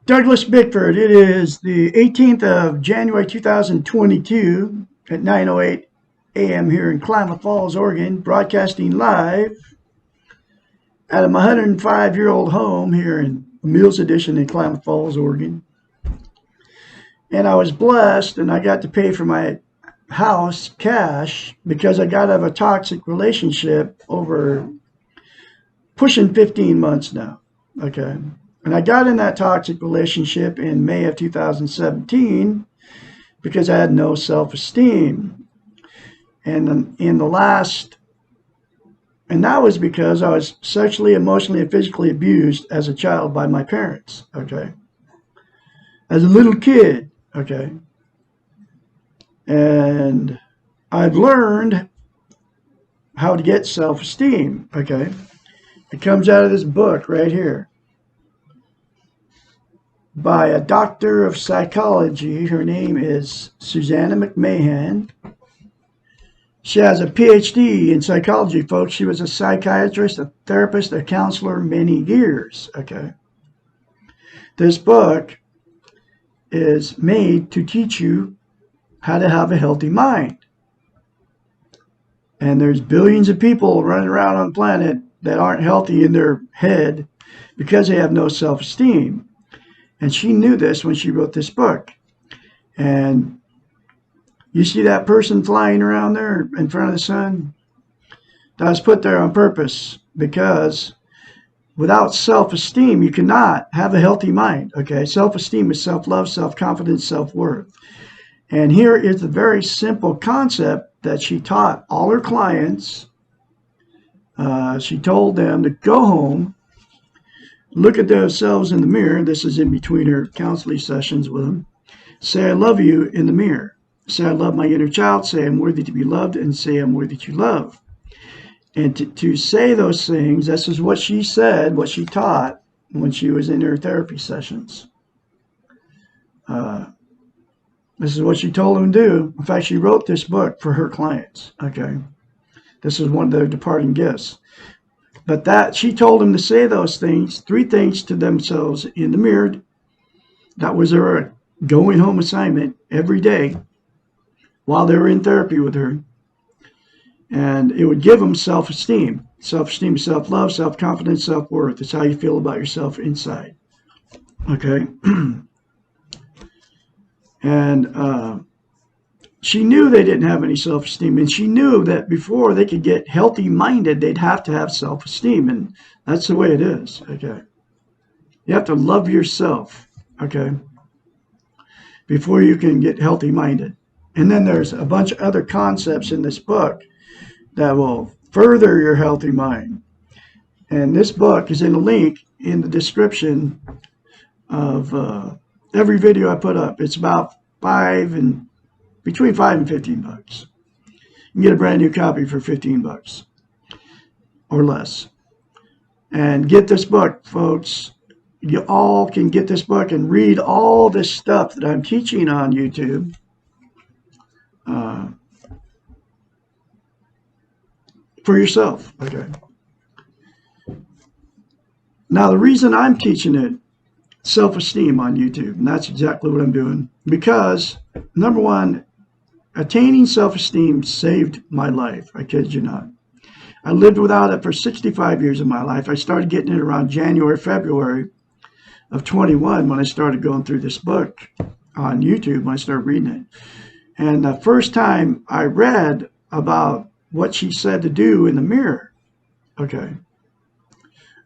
Douglas Bickford. It is the 18th of January 2022 at 9:08 a.m. here in Klamath Falls, Oregon, broadcasting live out of my 105-year-old home here in Mills Edition in Klamath Falls, Oregon. And I was blessed, and I got to pay for my house cash because I got out of a toxic relationship over pushing 15 months now. Okay. And I got in that toxic relationship in May of 2017 because I had no self-esteem. And that was because I was sexually, emotionally, and physically abused as a child by my parents, okay? As a little kid, okay? And I've learned how to get self-esteem, okay? It comes out of this book right here by a doctor of psychology. Her name is Susanna McMahon. She has a PhD in psychology, folks. She was a psychiatrist, a therapist, a counselor many years, okay? This book is made to teach you how to have a healthy mind. And there's billions of people running around on the planet that aren't healthy in their head because they have no self-esteem. And she knew this when she wrote this book. And you see that person flying around there in front of the sun? That was put there on purpose because without self-esteem, you cannot have a healthy mind. Okay, self-esteem is self-love, self-confidence, self-worth. And here is the very simple concept that she taught all her clients. She told them to go home, look at themselves in the mirror. This is in between her counseling sessions with them. Say, I love you in the mirror. Say, I love my inner child. Say, I'm worthy to be loved. And say, I'm worthy to love. And to say those things, this is what she said, what she taught when she was in her therapy sessions. This is what she told them to do. In fact, she wrote this book for her clients. Okay. This is one of their departing gifts. But that she told them to say those things, 3 things to themselves in the mirror. That was their going home assignment every day while they were in therapy with her. And it would give them self-esteem. Self-esteem is self-love, self-confidence, self-worth. It's how you feel about yourself inside. Okay? And she knew they didn't have any self-esteem, and she knew that before they could get healthy-minded, they'd have to have self-esteem, and that's the way it is, okay? You have to love yourself, okay, before you can get healthy-minded. And then there's a bunch of other concepts in this book that will further your healthy mind. And this book is in a link in the description of every video I put up. It's about between $5 and $15. You can get a brand new copy for $15 or less. And get this book, folks. You all can get this book and read all this stuff that I'm teaching on YouTube. For yourself, okay? Now, the reason I'm teaching it, self-esteem on YouTube, and that's exactly what I'm doing, because, number one, attaining self-esteem saved my life. I kid you not. I lived without it for 65 years of my life. I started getting it around January, February of 21 when I started going through this book on YouTube, when I started reading it. And the first time I read about what she said to do in the mirror, okay,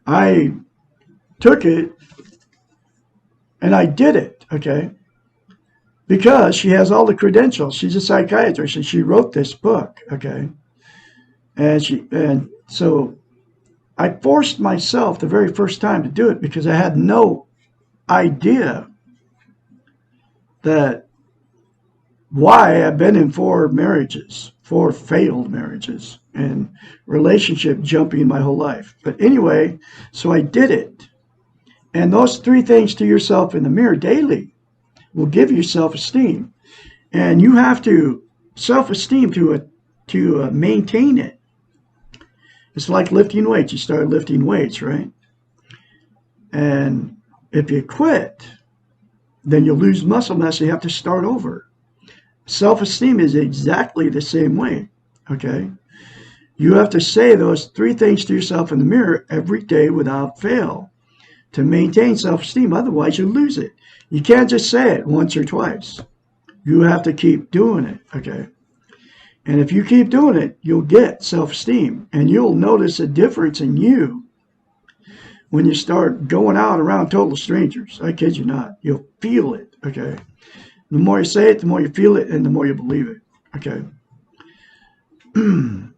I took it and I did it, okay, because she has all the credentials. She's a psychiatrist and she wrote this book, okay, and so I forced myself the very first time to do it because I had no idea that why I've been in 4 marriages, 4 failed marriages, and relationship jumping my whole life. But anyway, so I did it. And those 3 things to yourself in the mirror daily will give you self-esteem. And you have to self-esteem to maintain it. It's like lifting weights. You start lifting weights, right? And if you quit, then you'll lose muscle mass. You have to start over. Self-esteem is exactly the same way, okay? You have to say those 3 things to yourself in the mirror every day without fail to maintain self-esteem. Otherwise, you lose it. You can't just say it once or twice. You have to keep doing it, okay? And if you keep doing it, you'll get self-esteem. And you'll notice a difference in you when you start going out around total strangers. I kid you not. You'll feel it, okay? The more you say it, the more you feel it, and the more you believe it, okay? And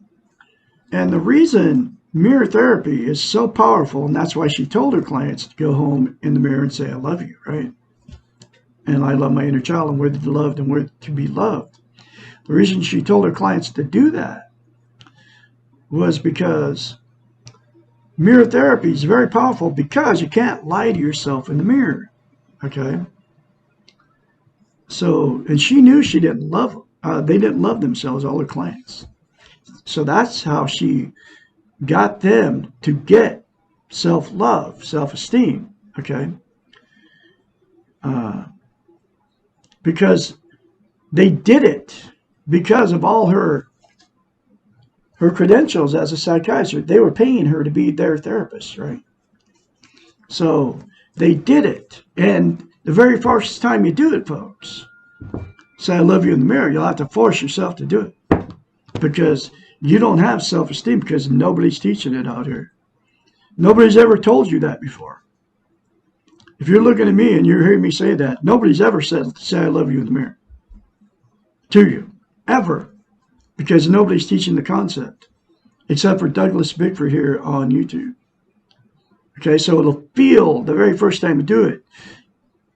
the reason mirror therapy is so powerful, and that's why she told her clients to go home in the mirror and say, I love you, right? And I love my inner child, and worthy to be loved and worthy to be loved. The reason she told her clients to do that was because mirror therapy is very powerful because you can't lie to yourself in the mirror, okay? So, and she knew she didn't love them. They didn't love themselves, all her clients. So that's how she got them to get self-love, self-esteem, okay? Because they did it because of all her credentials as a psychiatrist. They were paying her to be their therapist, right? So they did it. And the very first time you do it, folks, say, I love you in the mirror, you'll have to force yourself to do it. Because you don't have self-esteem because nobody's teaching it out here. Nobody's ever told you that before. If you're looking at me and you're hearing me say that, nobody's ever said, say I love you in the mirror to you, ever. Because nobody's teaching the concept, except for Douglas Bickford here on YouTube. Okay, so it'll feel the very first time you do it,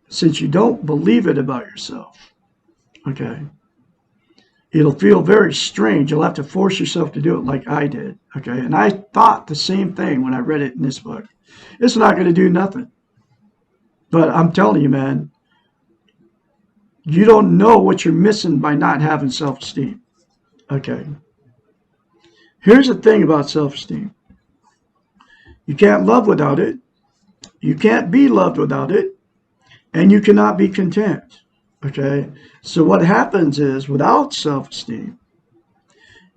since you don't believe it about yourself, okay, it'll feel very strange. You'll have to force yourself to do it like I did, okay? And I thought the same thing when I read it in this book. It's not going to do nothing. But I'm telling you, man, you don't know what you're missing by not having self-esteem, okay? Here's the thing about self-esteem. You can't love without it. You can't be loved without it. And you cannot be content, okay? So what happens is, without self-esteem,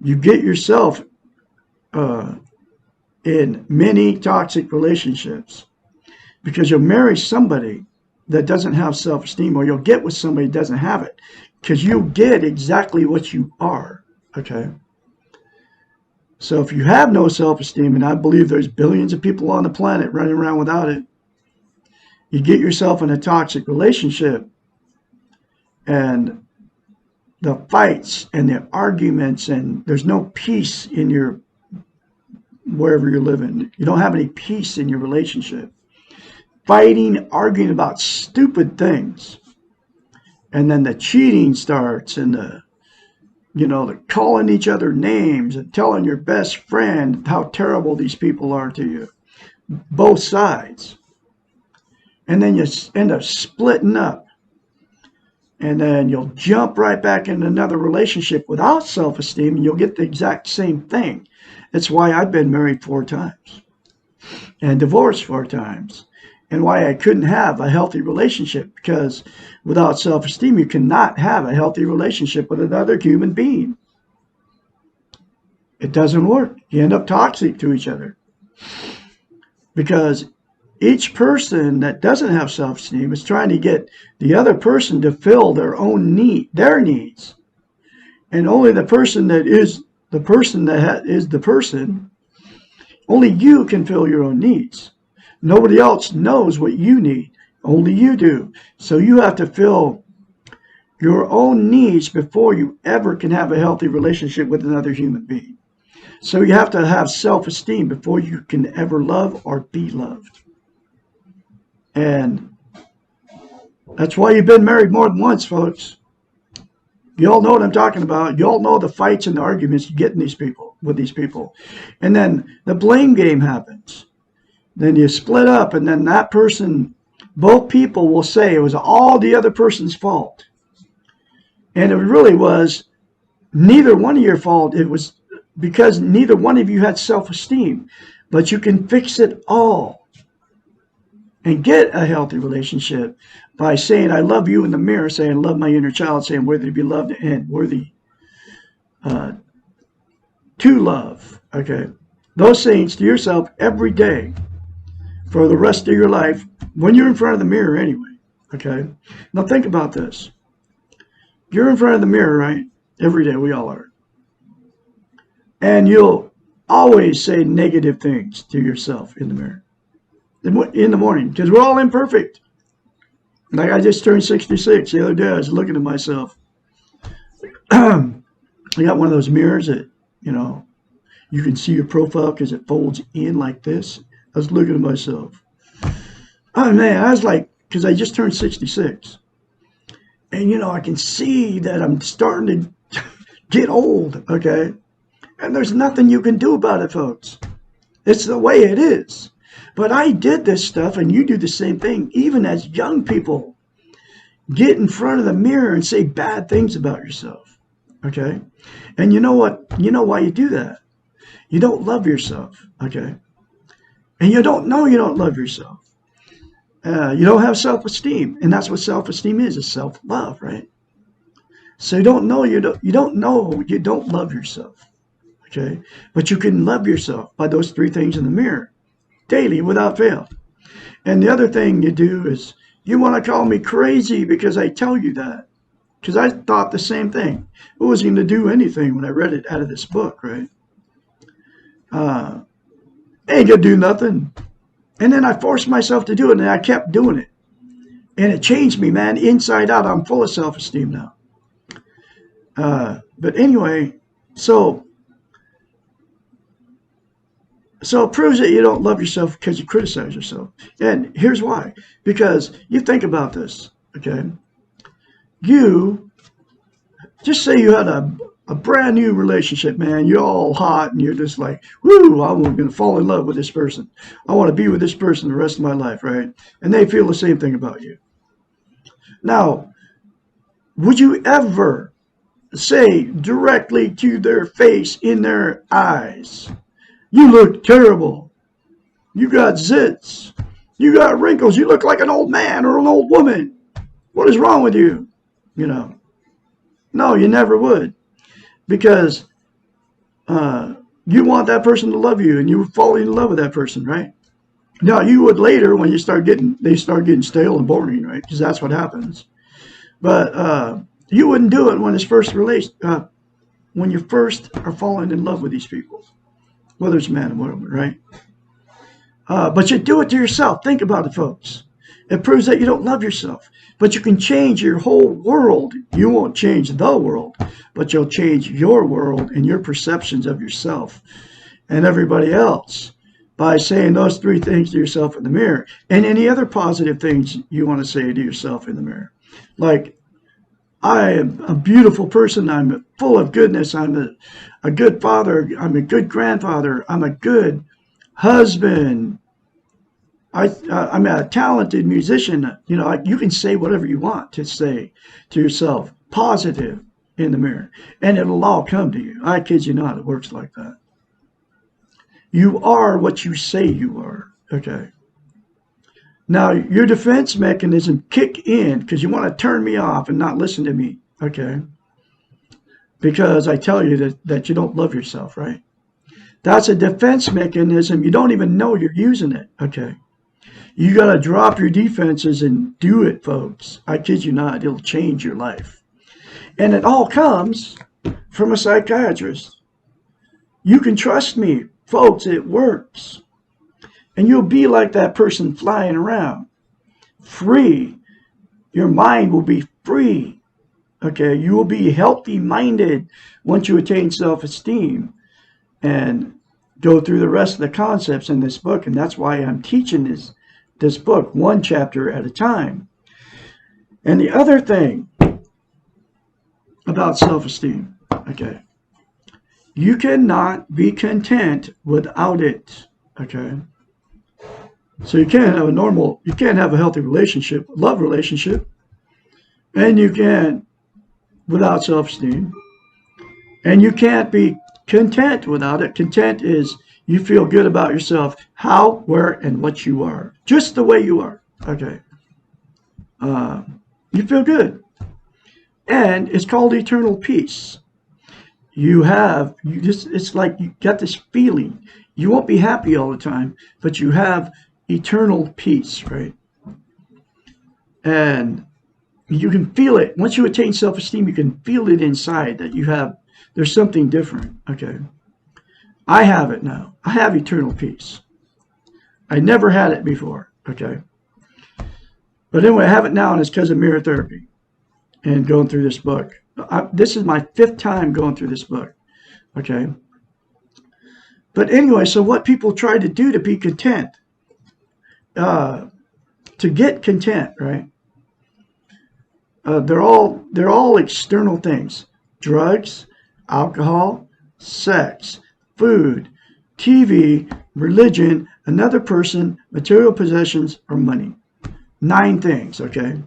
you get yourself in many toxic relationships because you'll marry somebody that doesn't have self-esteem, or you'll get with somebody that doesn't have it, because you get exactly what you are, okay? So if you have no self-esteem, and I believe there's billions of people on the planet running around without it, you get yourself in a toxic relationship, and the fights and the arguments, and there's no peace in your, wherever you're living. You don't have any peace in your relationship. Fighting, arguing about stupid things. And then the cheating starts, and the calling each other names and telling your best friend how terrible these people are to you. Both sides. And then you end up splitting up. And then you'll jump right back into another relationship without self-esteem, and you'll get the exact same thing. That's why I've been married 4 times and divorced 4 times. And why I couldn't have a healthy relationship, because without self-esteem, you cannot have a healthy relationship with another human being. It doesn't work. You end up toxic to each other. Because each person that doesn't have self-esteem is trying to get the other person to fill their own their needs. And only the person that is the person is the person, only you can fill your own needs. Nobody else knows what you need. Only you do. So you have to fill your own needs before you ever can have a healthy relationship with another human being. So you have to have self-esteem before you can ever love or be loved. And that's why you've been married more than once, folks. You all know what I'm talking about. You all know the fights and the arguments you get in with these people. And then the blame game happens. Then you split up, and then that person, both people will say it was all the other person's fault. And it really was neither one of your fault. It was because neither one of you had self-esteem. But you can fix it all. and get a healthy relationship by saying, I love you in the mirror, saying, I love my inner child, saying, worthy to be loved and worthy to love. Okay. Those things to yourself every day for the rest of your life when you're in front of the mirror anyway. Okay. Now think about this. You're in front of the mirror, right? Every day, we all are. And you'll always say negative things to yourself in the mirror in the morning, because we're all imperfect. Like I just turned 66 the other day. I was looking at myself. I got one of those mirrors that, you can see your profile because it folds in like this. I was looking at myself. Oh man, I was like, because I just turned 66. And I can see that I'm starting to get old, okay? And there's nothing you can do about it, folks. It's the way it is. But I did this stuff, and you do the same thing. Even as young people, get in front of the mirror and say bad things about yourself, okay? And you know what? You know why you do that? You don't love yourself, okay? And you don't know you don't love yourself. You don't have self-esteem, and that's what self-esteem is self-love, right? So you don't know you don't love yourself, okay? But you can love yourself by those three things in the mirror daily without fail. And the other thing you do is you want to call me crazy because I tell you that, because I thought the same thing. I wasn't going to do anything when I read it out of this book, right? Ain't gonna do nothing. And then I forced myself to do it, and I kept doing it. And it changed me, man, inside out. I'm full of self-esteem now. But anyway, so it proves that you don't love yourself because you criticize yourself. And here's why. Because you think about this, okay? You, just say you had a brand new relationship, man. You're all hot and you're just like, woo, I'm going to fall in love with this person. I want to be with this person the rest of my life, right? And they feel the same thing about you. Now, would you ever say directly to their face, in their eyes, you look terrible. You got zits. You got wrinkles. You look like an old man or an old woman. What is wrong with you? No, you never would. Because you want that person to love you, and you fall in love with that person, right? Now, you would later when they start getting stale and boring, right? Because that's what happens. But you wouldn't do it when when you first are falling in love with these people, whether it's man or woman, right? But you do it to yourself. Think about it, folks. It proves that you don't love yourself. But you can change your whole world. You won't change the world, but you'll change your world and your perceptions of yourself and everybody else by saying those three things to yourself in the mirror, and any other positive things you want to say to yourself in the mirror. Like, I am a beautiful person. I'm full of goodness. I'm a good father. I'm a good grandfather. I'm a good husband. I'm a talented musician. You can say whatever you want to say to yourself, positive in the mirror, and it'll all come to you. I kid you not, it works like that. You are what you say you are, okay? Now, your defense mechanism kick in because you want to turn me off and not listen to me, okay? Because I tell you that you don't love yourself, right? That's a defense mechanism. You don't even know you're using it, okay? You got to drop your defenses and do it, folks. I kid you not. It'll change your life. And it all comes from a psychiatrist. You can trust me, folks. It works. And you'll be like that person flying around, free. Your mind will be free. Okay, you will be healthy-minded once you attain self-esteem and go through the rest of the concepts in this book. And that's why I'm teaching this book one chapter at a time. And the other thing about self-esteem, okay, you cannot be content without it, okay? So you can't have a healthy relationship, love relationship, and you can't without self-esteem, and you can't be content without it. Content is you feel good about yourself, how, where, and what you are, just the way you are. Okay. You feel good. And it's called eternal peace. It's like you get this feeling. You won't be happy all the time, but you have eternal peace, right? And you can feel it. Once you attain self-esteem, you can feel it inside that there's something different. Okay. I have it now. I have eternal peace. I never had it before. Okay. But anyway, I have it now, and it's because of mirror therapy and going through this book. This is my 5th time going through this book. Okay. But anyway, so what people try to do to be content, to get content, right? They're all external things: drugs, alcohol, sex, food, TV, religion, another person, material possessions, or money. 9 things, okay?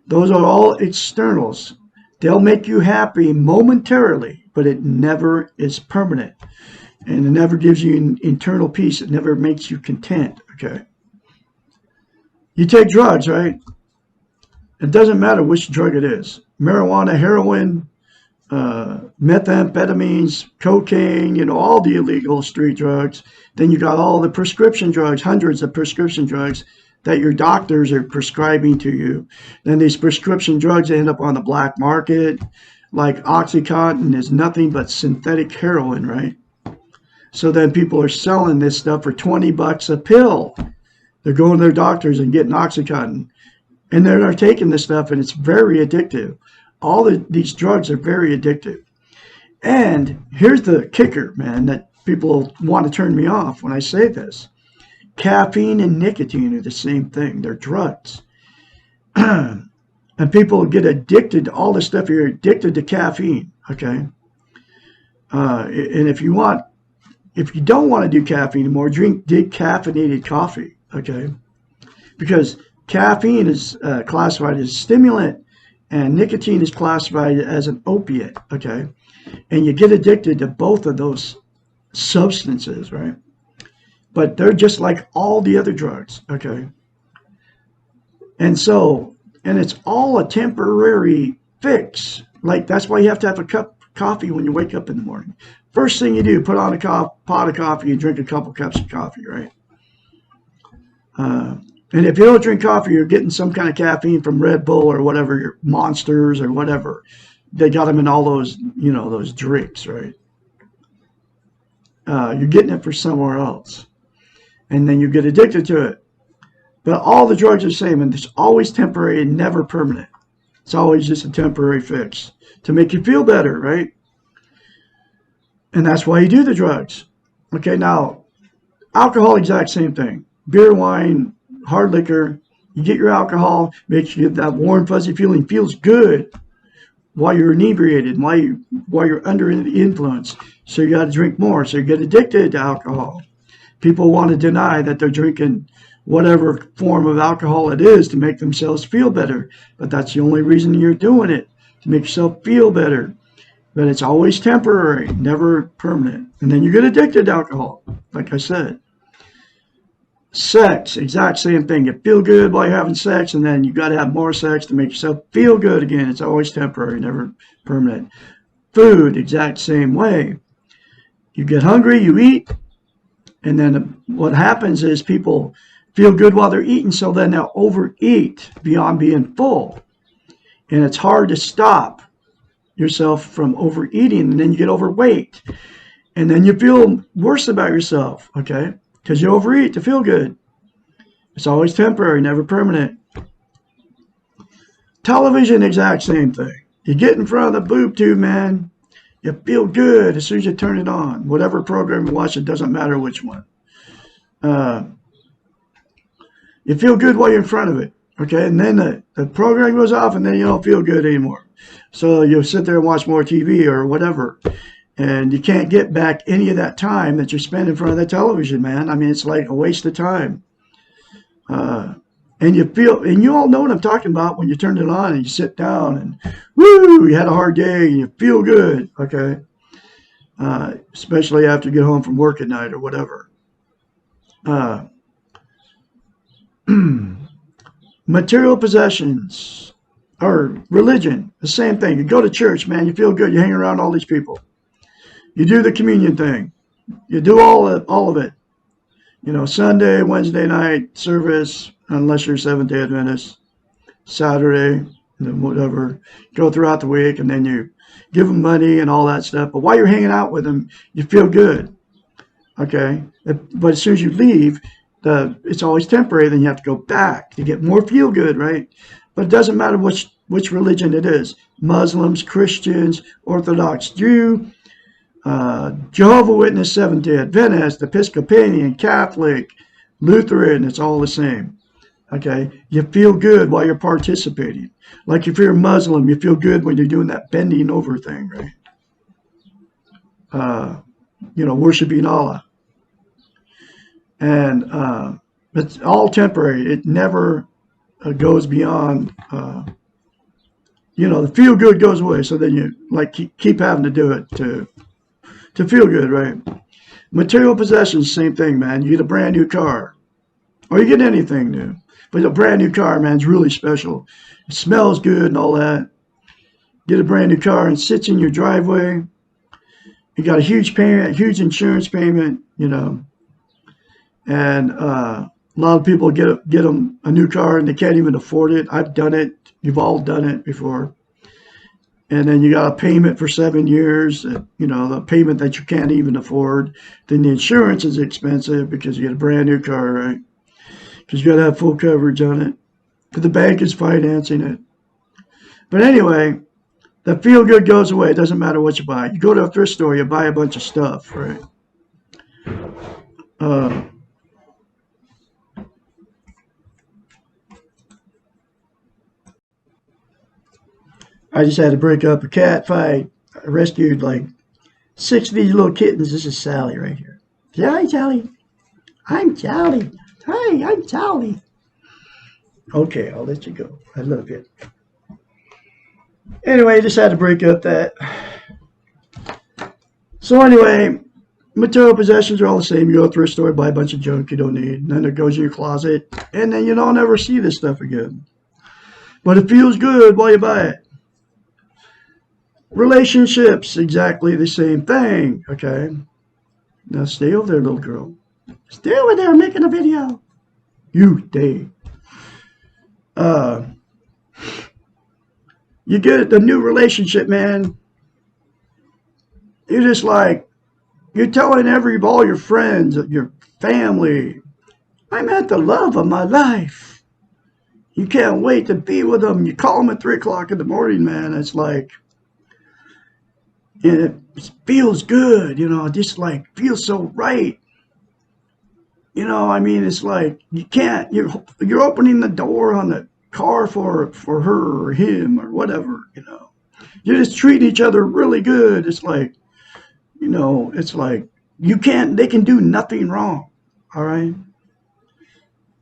Those are all externals. They'll make you happy momentarily, but it never is permanent. And it never gives you an internal peace. It never makes you content, okay? You take drugs, right? It doesn't matter which drug it is. Marijuana, heroin, methamphetamines, cocaine, all the illegal street drugs. Then you got all the prescription drugs, hundreds of prescription drugs that your doctors are prescribing to you. Then these prescription drugs end up on the black market. Like Oxycontin is nothing but synthetic heroin, right? So then people are selling this stuff for $20 a pill. They're going to their doctors and getting Oxycontin. And they're taking this stuff, and it's very addictive. These drugs are very addictive. And here's the kicker, man, that people want to turn me off when I say this. Caffeine and nicotine are the same thing. They're drugs. And people get addicted to all this stuff. You're addicted to caffeine, okay? And if you don't want to do caffeine anymore, drink decaffeinated coffee, okay? Because caffeine is classified as a stimulant, and nicotine is classified as an opiate, okay? And you get addicted to both of those substances, right? But they're just like all the other drugs, okay? And it's all a temporary fix. Like, that's why you have to have a cup of coffee when you wake up in the morning. First thing you do, put on a pot of coffee and drink a couple cups of coffee, right? And if you don't drink coffee, you're getting some kind of caffeine from Red Bull or whatever, your Monsters or whatever. They got them in all those, those drinks, right? You're getting it for somewhere else. And then you get addicted to it. But all the drugs are the same, and it's always temporary and never permanent. It's always just a temporary fix to make you feel better, right? And that's why you do the drugs. Okay, now, alcohol, exact same thing. Beer, wine, hard liquor, you get your alcohol, makes you get that warm, fuzzy feeling, feels good while you're inebriated, while you're under the influence. So you got to drink more. So you get addicted to alcohol. People want to deny that they're drinking whatever form of alcohol it is to make themselves feel better. But that's the only reason you're doing it, to make yourself feel better. But it's always temporary, never permanent. And then you get addicted to alcohol, like I said. Sex, exact same thing. You feel good while you're having sex, and then you got to have more sex to make yourself feel good again. It's always temporary, never permanent. Food, exact same way. You get hungry, you eat, and then what happens is people feel good while they're eating, so then they'll overeat beyond being full. And it's hard to stop yourself from overeating, and then you get overweight. And then you feel worse about yourself, okay? Because you overeat to feel good. It's always temporary, never permanent. Television, exact same thing. You get in front of the boob tube, man. You feel good as soon as you turn it on. Whatever program you watch, it doesn't matter which one. You feel good while you're in front of it, okay? And then the program goes off, and then you don't feel good anymore. So you'll sit there and watch more TV or whatever. And you can't get back any of that time that you spend in front of the television, man. I mean, it's like a waste of time. And you all know what I'm talking about when you turn it on and you sit down and, woo, you had a hard day and you feel good, okay? Especially after you get home from work at night or whatever. Material possessions or religion, the same thing. You go to church, man, you feel good. You hang around all these people. You do the communion thing. You do all of it. You know, Sunday, Wednesday night service, unless you're Seventh-day Adventist, Saturday, and then whatever. Go throughout the week, and then you give them money and all that stuff. But while you're hanging out with them, you feel good. Okay? But as soon as you leave, it's always temporary. Then you have to go back to get more feel good, right? But it doesn't matter which religion it is. Muslims, Christians, Orthodox Jew, Jehovah's Witness, Seventh-day Adventist, Episcopalian, Catholic, Lutheran, it's all the same. Okay, you feel good while you're participating. Like if you're a Muslim, you feel good when you're doing that bending over thing, right? You know, worshiping Allah. And it's all temporary. It never goes beyond, you know, the feel good goes away. So then you like keep having to do it to feel good, right? Material possessions, same thing, man. You get a brand new car, or you get anything new. But a brand new car, man, is really special. It smells good and all that. Get a brand new car and sits in your driveway. You got a huge payment, huge insurance payment, you know. And a lot of people get them a new car and they can't even afford it. I've done it. You've all done it before. And then you got a payment for 7 years, you know, the payment that you can't even afford. Then the insurance is expensive because you get a brand new car, right? Because you got to have full coverage on it. But the bank is financing it. But anyway, the feel good goes away. It doesn't matter what you buy. You go to a thrift store, you buy a bunch of stuff, right? I just had to break up a cat fight. I rescued like 6 of these little kittens. This is Sally right here. Hi, Sally. I'm Sally. Hi, I'm Sally. Okay, I'll let you go. I love you. Anyway, I just had to break up that. So anyway, material possessions are all the same. You go through a store, buy a bunch of junk you don't need, and then it goes in your closet, and then you don't ever see this stuff again. But it feels good while you buy it. Relationships, exactly the same thing, okay? Now stay over there, little girl. Stay over there making a video. You stay. You get a new relationship, man. You're just like, you're telling all your friends, your family, I met the love of my life. You can't wait to be with them. You call them at 3 o'clock in the morning, man. It's like, it feels good, you know, just like feels so right. You know, I mean, it's like you can't, you're opening the door on the car for her or him or whatever, you know. You just treat each other really good. It's like, you know, it's like they can do nothing wrong, all right?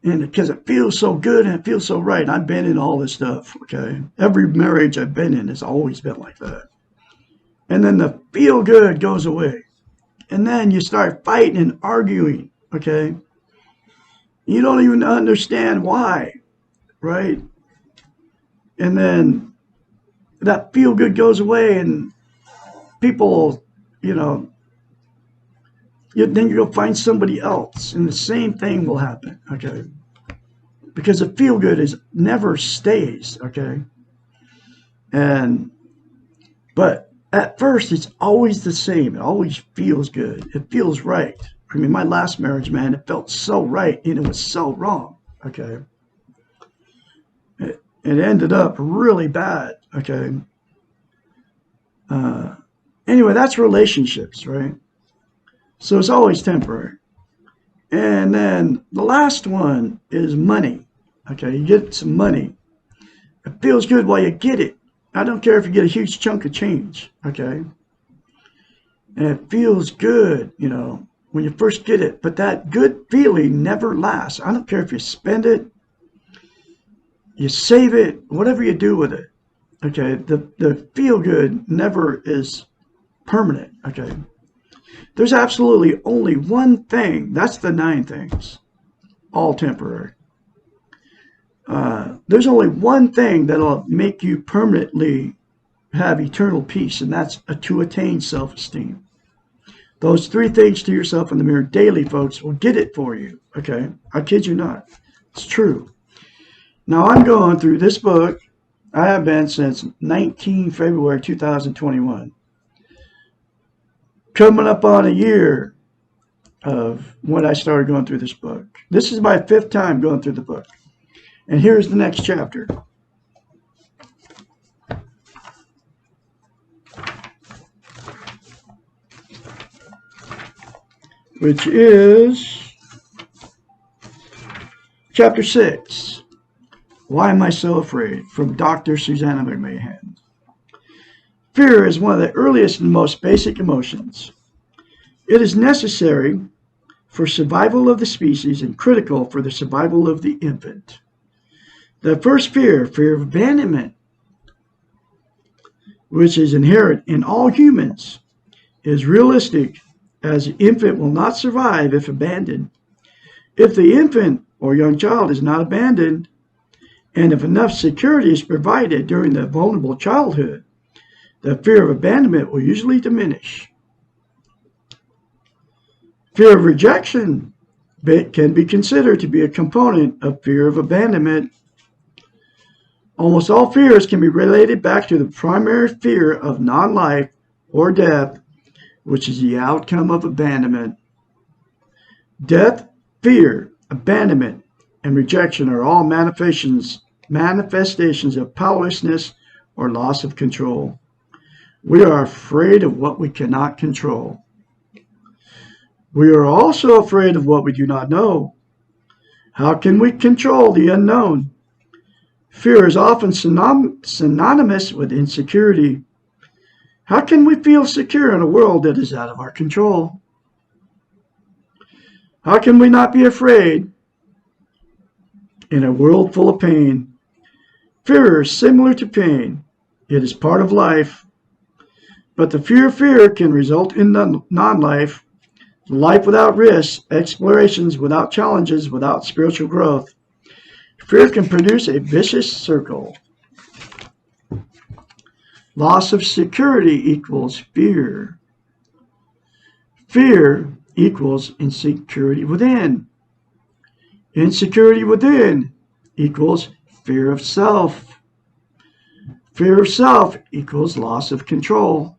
And because it feels so good and it feels so right. I've been in all this stuff, okay? Every marriage I've been in has always been like that. And then the feel good goes away. And then you start fighting and arguing, okay? You don't even understand why, right? And then that feel good goes away and people, you know, then you go find somebody else and the same thing will happen, okay? Because the feel good never stays, okay? But at first, it's always the same. It always feels good. It feels right. I mean, my last marriage, man, it felt so right, and it was so wrong, okay? It ended up really bad, okay? Anyway, that's relationships, right? So it's always temporary. And then the last one is money, okay? You get some money. It feels good while you get it. I don't care if you get a huge chunk of change, okay? And it feels good, you know, when you first get it. But that good feeling never lasts. I don't care if you spend it, you save it, whatever you do with it, okay? The feel good never is permanent, okay? There's absolutely only one thing. That's the 9 things, all temporary. there's only one thing that'll make you permanently have eternal peace, and that's to attain self-esteem. Those three things to yourself in the mirror daily, folks, will get it for you. Okay? I kid you not. It's true. Now, I'm going through this book. I have been since 19 February 2021. Coming up on a year of when I started going through this book. This is my 5th time going through the book. And here's the next chapter. Which is chapter 6. Why am I so afraid? From Dr. Susanna McMahon. Fear is one of the earliest and most basic emotions. It is necessary for survival of the species and critical for the survival of the infant. The first fear, fear of abandonment, which is inherent in all humans, is realistic, as the infant will not survive if abandoned. If the infant or young child is not abandoned, and if enough security is provided during the vulnerable childhood, the fear of abandonment will usually diminish. Fear of rejection can be considered to be a component of fear of abandonment. Almost all fears can be related back to the primary fear of non-life or death, which is the outcome of abandonment. Death, fear, abandonment, and rejection are all manifestations of powerlessness or loss of control. We are afraid of what we cannot control. We are also afraid of what we do not know. How can we control the unknown? Fear is often synonymous with insecurity. How can we feel secure in a world that is out of our control? How can we not be afraid in a world full of pain? Fear is similar to pain. It is part of life. But the fear can result in non-life, life without risks, explorations without challenges, without spiritual growth. Fear can produce a vicious circle. Loss of security equals fear. Fear equals insecurity within. Insecurity within equals fear of self. Fear of self equals loss of control.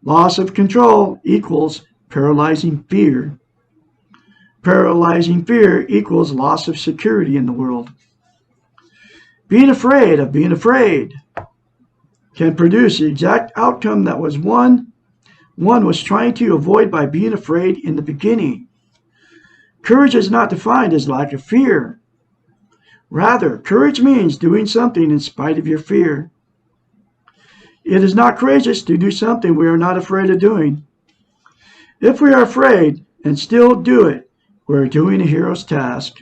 Loss of control equals paralyzing fear. Paralyzing fear equals loss of security in the world. Being afraid of being afraid can produce the exact outcome that one was trying to avoid by being afraid in the beginning. Courage is not defined as lack of fear. Rather, courage means doing something in spite of your fear. It is not courageous to do something we are not afraid of doing. If we are afraid and still do it, we are doing a hero's task.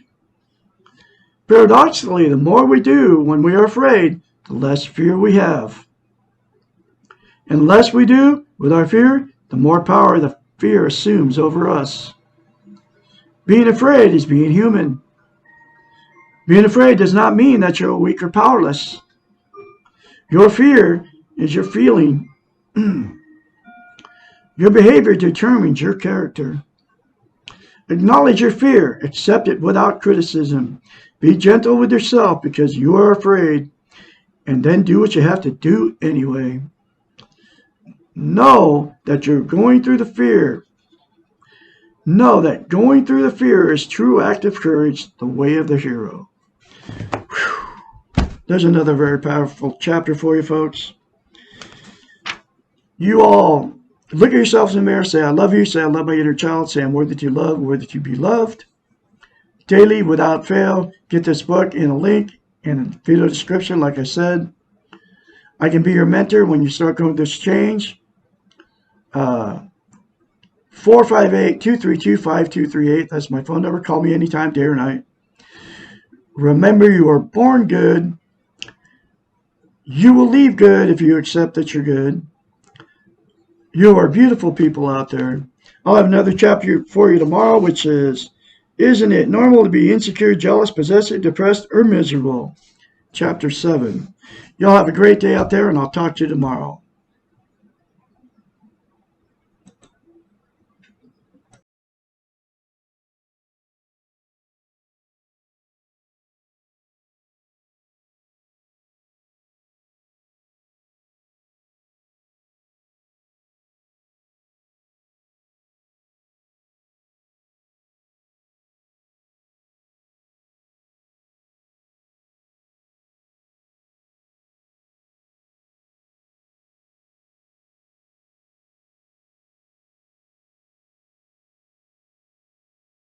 Paradoxically, the more we do when we are afraid, the less fear we have. And the less we do with our fear, the more power the fear assumes over us. Being afraid is being human. Being afraid does not mean that you're weak or powerless. Your fear is your feeling. Your behavior determines your character. Acknowledge your fear. Accept it without criticism. Be gentle with yourself because you are afraid. And then do what you have to do anyway. Know that you're going through the fear. Know that going through the fear is true active courage, the way of the hero. Whew. There's another very powerful chapter for you, folks. You all look at yourselves in the mirror, say, I love you, say, I love my inner child, say, I'm worthy to love, worthy to be loved. Daily, without fail, get this book in a link in the video description, like I said. I can be your mentor when you start going through this change. 458-232-5238. That's my phone number. Call me anytime, day or night. Remember, you are born good. You will leave good if you accept that you're good. You are beautiful people out there. I'll have another chapter for you tomorrow, which is Isn't it normal to be insecure, jealous, possessive, depressed, or miserable? Chapter 7. Y'all have a great day out there, and I'll talk to you tomorrow.